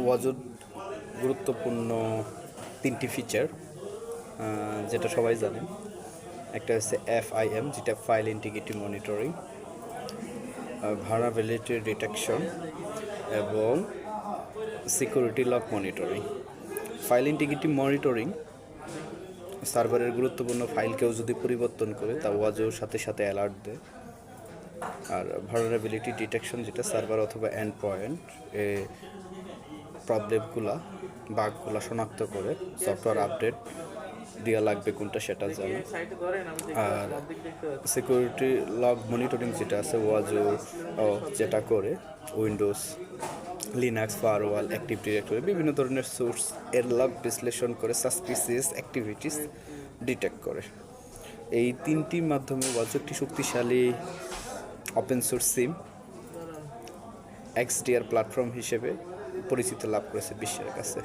ওয়াজুদ গুরুত্বপূর্ণ তিনটি ফিচার, যেটা সবাই জানেন। একটা হচ্ছে FIM, যেটা file integrity monitoring, vulnerability detection এবং security log monitoring. File integrity monitoring, সার্ভারের গুরুত্বপূর্ণ ফাইল কেউ যদি পরিবর্তন করে তা ওয়াজুর সাথে সাথে অ্যালার্ট দেয়। আর ভালনারেবিলিটি ডিটেকশন, যেটা সার্ভার অথবা এন্ড পয়েন্ট এ প্রবলেমগুলা বাগগুলা শনাক্ত করে সফটওয়্যার আপডেট দেওয়া লাগবে কোনটা সেটা জানে। আর সিকিউরিটি লগ মনিটরিং যেটা আছে ওয়াজু যেটা করে Windows, Linux, firewall, active directory বিভিন্ন ধরনের সোর্স এর লগ বিশ্লেষণ করে সাসপিসিয়াস অ্যাক্টিভিটিস ডিটেক্ট করে। এই তিনটির মাধ্যমে ওয়াজু একটি শক্তিশালী ওপেন সোর্স সিম XDR প্ল্যাটফর্ম হিসেবে পরিচিতি লাভ করেছে বিশ্বের কাছে।